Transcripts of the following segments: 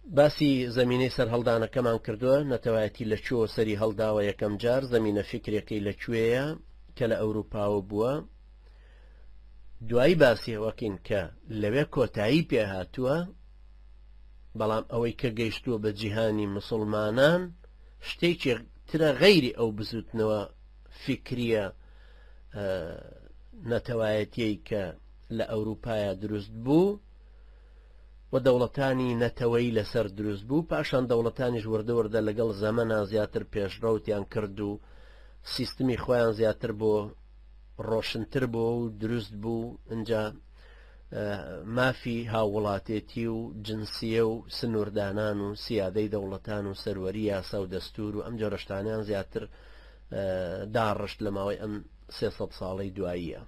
باسی زمینەی سەر هەڵدانەکەمان کردووە نەتەوایەتی لەکوێوە سەری هەڵداوە یەکەم جار زمینە فکرەکەی لەکوێیە کە لە ئەوروپاوە بووە دوایی باسی ئەوەکەین کە لەوێ کۆتایی پێهاتووە بەڵام ئەوەی کە گەیشتووە بە جیهانی مسلمانان شتێکی ترە غەیری ئەو بزوتنەوە فکریە نەتەوایەتیەی کە لە ئەوروپایە دروست بوو و دەوڵەتانی نەتەوەی لەسەر دروست بوو پاشان دەوڵەتانیش وردە لەگەڵ زەمەنا زیاتر پێشڕەوتیان کرد و سیستمی خۆیان زیاتر بۆ ڕۆشنتر بوو و دروست بوو اینجا مافی هاوڵاتێتی و جنسیە و سنووردانان و سیادەی دەوڵەتان و سەروەری یاسا و دەستور و ئەم جۆرەشتانیان زیاتر داڕشت لە ماوەی ئەم 300 ساڵەی دواییە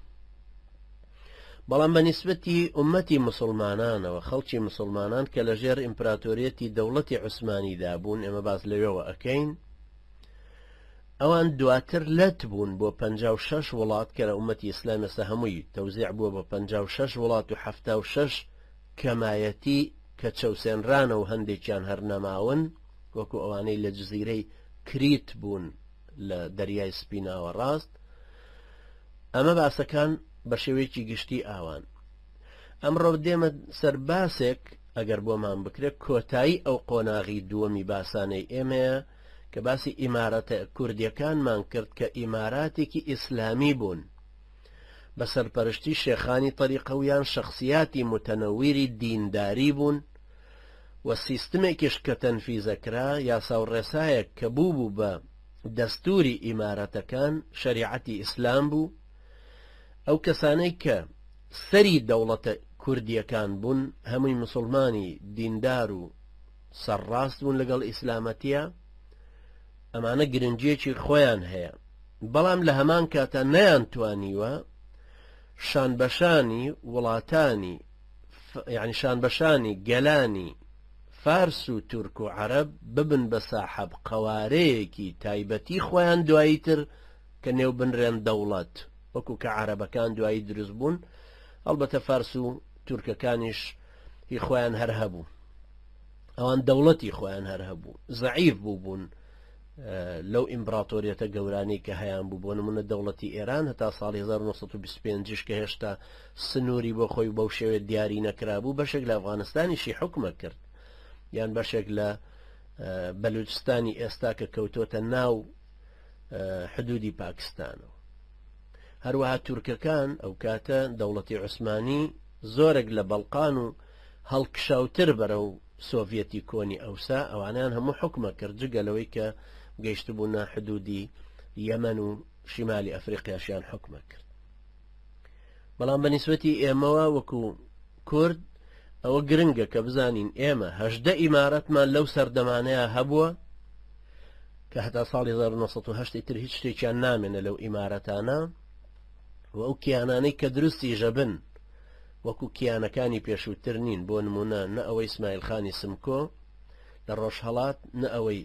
بەڵام بە نیسبەتی ئومەتی مسلمانانەوە خەڵکی مسلمانان کە لەژێر ئیمپراتۆریەتی دەوڵەتی عوسمانیدا بوون ئێمە باز لەوێەوە ئەەکەین ئەوان دواتر لەت بوون بۆ 56 وڵات کە لە ئومەتی ئیسلام ئێستا هەمووی تەوزیع بووە بە 56 وڵات و 76 کەمایەتی کە چەوسێنرانە و هەندێکیان هەر نەماون وەکو ئەوانەی لە جزیرەی کریت بوون لە دەریای سپیناوە ڕاست ئەمە باسەکان بە شێوەیەکی گشتی ئاوان ئەمڕۆ دێمە سەر باسێک ئەگەر بۆمان بکرێت کۆتایی ئەو قۆناغی دووەمی باسانەی ئێمەیە کە باسی ئیمارەتە کوردیەکانمان کرد کە ئیماراتێکی ئیسلامی بوون بە سەرپەرشتی شێخانی تەریقەویان شەخصیاتی متەنەویری دینداری بوون و سیستمێکیش کە تەنفیزەکرا یاسا و ڕێسایەک کە بوو بە دەستوری ئیمارەتەکان شەریعەتی ئیسلام بوو ئەو کەسانەی کە سەری دەوڵەتە کوردیەکان بوون هەمووی مسلمانی دیندار و سەرڕاست بوون لەگەڵ ئیسلامەتیە ئەمانە گرنگیەکی خۆیان هەیە بەڵام لە هەمان کاتە نەیانتوانیوە شانبەشانی وڵاتانی یعنی شانبەشانی گەلانی فارس و تورک و عەرەب ببن بە ساحەب قەوارەیەکی تایبەتی خۆیان دواییتر کە نێو بنرێن دەوڵەت وەکو کە عەرەبەکان دوایی دروست بوون ئەلبەتە فارس و تورکەکانیش هی خۆیان هەر هەبوو ئەوان دەوڵەتی خۆیان هەر هەبوو زەعیف بوو بوون لەو ئیمپراتۆریەتە گەورانەی کە هەیان بوو بۆ نمونە دەوڵەتی ئێران هەتا ساڵی 1925 کە هێشتا سنووری بۆ خۆی بەو شێوێت دیاری نەکرابوو بەشێک لە ئەفغانستانیشی حکومە کرد یان بەشێک لە بەلوچستانی ئێستا کە کەوتۆتە ناو حدودی پاکستانەوە هەروەها تورکەکان ئەو کاتە دەوڵەتی عوسمانی زۆرێک لە بەڵقان و هەڵکشاوتر بەرەو سۆڤێتی کۆنی ئەوسا ئەوانیان هەموو حکومە کرد جگەلەوەی کە گەیشت بوونە حدودی یەمەن و شیمالی ئەفریقیاشیان حکومە کرد بەڵام بە نیسبەتی ئێمەوە وەکو کورد ئەوە گرنگە کە بزانین ئێمە 18 ئیمارەتمان لەو سەردەمانەیە هەبووە کە هەتا ساڵی 1970 تر هیچ شتێکیان نامێنە لەو ئیمارەتانە و ئەو کیانانەی کە درستی ژەبن وەکو کیانەکانی پێشووتر نین بۆ نمونە نە ئەوەی اسماعیل خانی سمکۆ لە ڕۆژهەڵات نە ئەوەی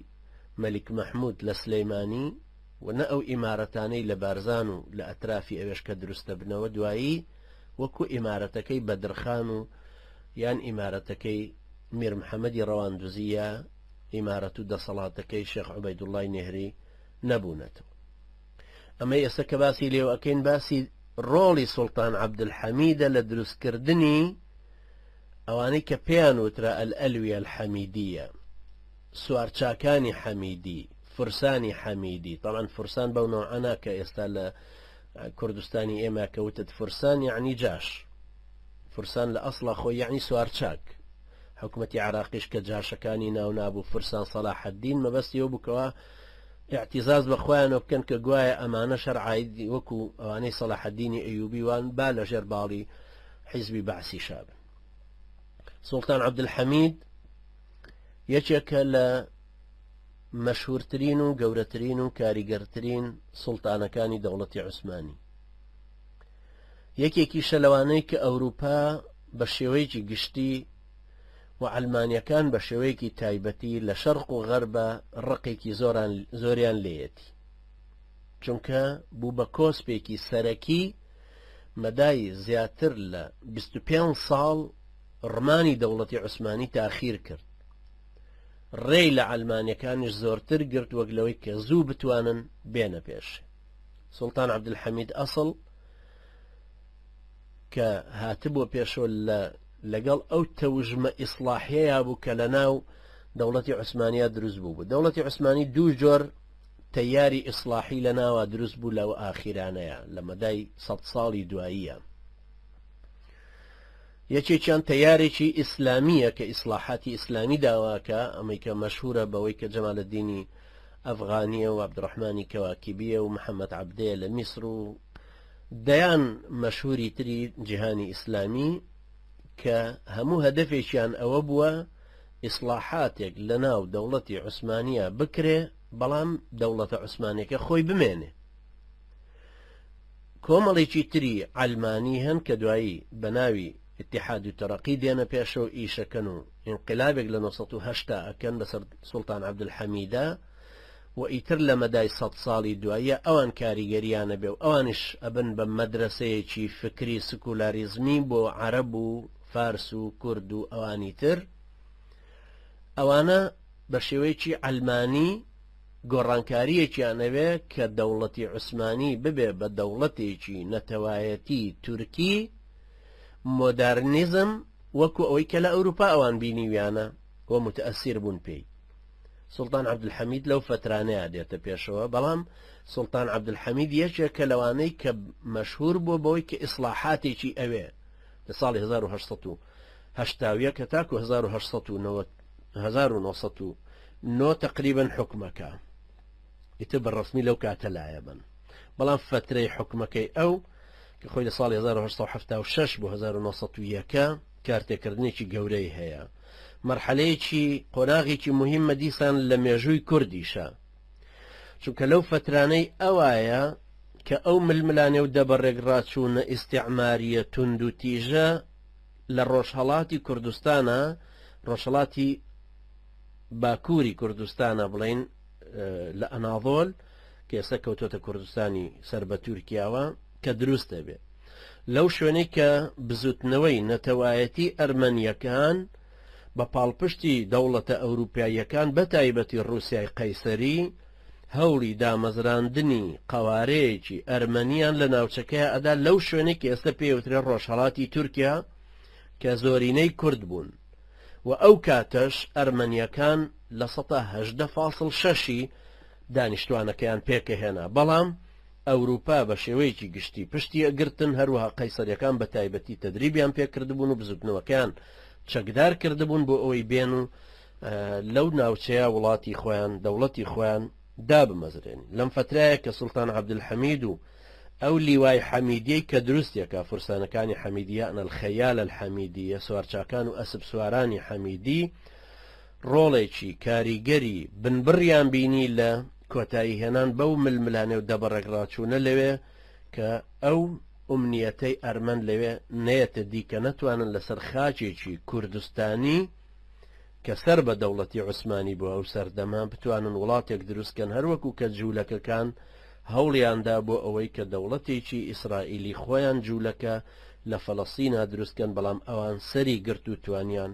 مەلیک مەحموود لە سلەیمانی و نە ئەو ئیمارەتانەی لە بارزان و لە ئەترافی ئەوێش کە دروستە بنەوە دوایی وەکو ئیمارەتەکەی بەدرخان و یان ئیمارەتەکەی میر محەممەدی ڕەواندوزیە ئیمارەت و دەسەڵاتەکەی شێخ عوبەیدوڵڵای نێهری نەبوونەتەوە ئەمە ئێستا کە باسی لێو ئەکەین باسی ڕۆڵی سوڵتان عەبدولحەمیدە لە دروستکردنی ئەوانەی کە پێیان وترا ئەلئەلویە الحەمیدیە سوارچاکانی حەمیدی فرسانی حەمیدی طبعا فرسان بەو نوعانە کە ئێستا لە کوردستانی ئێمە کەوتت فرسان یعنی جاش فرسان لە ئەسڵە خۆی یعنی سوارچاک حکومەتی عراقیش کە جاشەکانی ناو نابوو فرسان سەلاح الدین مەبەستیەوە بووکەوە اعتزاز بەخۆیانەوە بکەن کە گوایە ئەمانە شەرعی وەکو ئەوانەی سەلاح الدینی ئەیوبی وان با لە ژێر باڵی حیزبی بەعسی شابن سوڵتان عەبدولحەمید یەکێکە لە مەشهورترین و گەورەترین و کاریگەرترین سوڵتانەکانی دەوڵەتی عوسمانی یەکێکی شەلەوانەی کە ئەوروپا بە شێوەیەکی گشتی و ئەلمانیەکان بە شێوەیەکی تایبەتی لە شەرق و غەربە ڕقێکی زۆریان لێیەتی چونکە بوو بە کۆسپێکی سەرەکی مەدای زیاتر لە 25 ساڵ ڕمانی دەوڵەتی عوسمانی تاخیر کرد ڕێی لە ئەلمانیەکانیش زۆرتر گرت وەک لەوەی کە زوو بتوانن بێنە پێش. سوڵتان عەبدولحەمید ئەسڵ کە هاتبووە پێشەوە لەگەڵ ئەو تەوژمە ئیسلاحیەیە بوو کە لە ناو دەوڵەتی عوسمانیا دروست بوو. دەوڵەتی عوسمانی دوو جۆر تەیاری ئیسلاحی لە ناوە دروست بوو لەو ئاخیرانەیە لە مەدای 100 ساڵی دواییە. یەکێکیان تەیارێکی ئیسلامیە کە ئیسلاحاتی ئیسلامی داواکە، ئەمەی کە مەشهورە بەوەی کە جەمالەدینی ئەفغانیە و عەبدوڕەحمانی کەواکیبیە و محەممەد عەبدەیە لە میسر و دەیان مەشهوری تری جیهانی ئیسلامی کە هەموو هەدەفێکیان ئەوە بووە ئیسلاحاتێک لە ناو دەوڵەتی عوسمانیە بکرێ بەڵام دەوڵەتە عوسمانیەکە خۆی بمێنێ. کۆمەڵێکی تری ئەلمانی هەن کە دوایی بە ناوی اتحاد و تەرەقی دێنە پێشەوە ئیشەکەن و ئینقلابێک لە 1970 ئەکەن بەسەر سوڵتان عەبدولحەمیدە و ئیتر لە مەدای 100 ساڵی دواییە ئەوان کاریگەریانە بێ و ئەوانش ئەبن بە مەدرسەیەکی فکری سکولاریزمی بۆ عەرەب و فارس و کورد و ئەوانی تر. ئەوانە بە شێوەیەکی ئەلمانی گۆڕانکاریەکیانەوێ کە دەوڵەتی عوسمانی ببێ بە دەوڵەتێکی نەتەوایەتی تورکی مۆدارنیزم وەکو ئەوەی کە لە ئەوروپا ئەوان بینیویانە و متەئەسیر بوون پێی. سوڵتان عەبدولحەمید لەو فترانەیە دێتە پێشەوە، بەڵام سوڵتان عەبدولحەمید یەکێکە لەوانەی کە مەشهور بووە بەوەی کە ئیسلاحاتێکی ئەوێ لە ساڵی 1880 کە تاکو 1909 تقریبا حکومەکە ئیتر بەڕەسمی لەو کاتە لایە بن، بەڵام فترەی حکومەکەی ئەو کە خۆی لە ساڵی 1876 بۆ 1901 کارتێکردنێکی گەورەی هەیە. مەرحەلەیەکی قۆناغێکی مهمە دیسان لە مێژووی کوردیشە، چونکە لەو فترانەی ئەوایە کە ئەو ململانێ و دەبەڕێک ڕاچوونە ئیستیعماریە تند و تیژە لە ڕۆژهەڵاتی کوردستانە، ڕۆژهەڵاتی باکووری کوردستانە بڵین لە ئەناضۆل کە ئێستا کەوتۆتە کوردستانی سەر بە تورکیاوە کە دروستە بێ. لەو شوێنەی کە بزوتنەوەی نەتەوایەتی ئەرمەنیەکان بە پاڵپشتی دەوڵەتە ئەوروپاییەکان بە تایبەتی ڕووسیای قەیسەری هەوڵی دامەزراندنی قەوارەیەکی ئەرمەنیان لە ناوچەکەی ئەدا لەو شوێنەی کە ئێستا پێوترێ ڕۆژهەڵاتی تورکیا کە زۆرینەی کورد بوون و ئەو کاتەش ئەرمەنیەکان لە 18.6 دانیشتوانەکەیان پێکەهێنا، بەڵام ئەوروپا بە شێوەیەکی گشتی پشتی ئەگرتن، هەروەها قەیسەریەکان بە تایبەتی تەدریبیان پێکردبوون و بزوتنەوەکەیان چەکدار کردبوون بۆ ئەوەی بێن و لەو ناوچەیە وڵاتی خۆیان دەوڵەتی خۆیان دابمەزرێن. لەم فترایە کە سوڵتان عەبدولحەمید و ئەو لیوای حەمیدیەی کە دروستێکە فورسانەکانی حەمیدیە الخەیال الحەمیدیە سوارچاکان و ئەسب سوارانی حەمیدی ڕۆڵێکی کاریگەری بنبڕیان بینی لە کۆتایی هێنان بەو ململانێ و دەبەڕێک ڕاچوونە لەوێ کە ئەو ئومنیەتەی ئەرمەن لەوێ نێتە دیکە نەتوانن لەسەر خاچێکی کوردستانی کە سەر بە دەوڵەتی عوسمانی بووە و سەردەما بتوانن وڵاتێک دروستکەن، هەروەکو کە جوولەکەکان هەوڵیاندا بۆ ئەوەی کە دەوڵەتێکی ئیسرائیلی خۆیان جوولەکە لە فەڵەستینە دروستکەن، بەڵام ئەوان سەری گرت و توانیان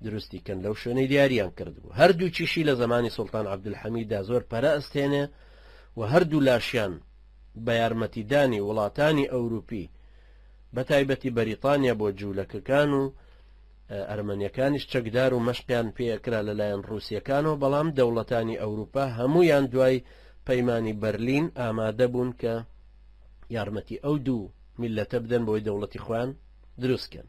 دروستیکەن لەو شوێنەی دیاریان کردبوو. هەردوو چیشی لە زمانی سوڵتان عەبدولحەمیددا زۆر پەرە ئەستێنێ و هەردوو لاشیان بە یارمەتیدانی وڵاتانی ئەوروپی بە تایبەتی بەریتانیا بۆ جوولەکەکان و ئەرمەنیەکانیش چەکدار و مەشقیان پێکرا لەلایەن ڕووسیەکانەوە، بەڵام دەوڵەتانی ئەوروپا هەمویان دوای پەیمانی بەرلین ئامادە بوون کە یارمەتی ئەو دوو میلەتە بدەن بۆی دەوڵەتی خۆیان دروستکەن.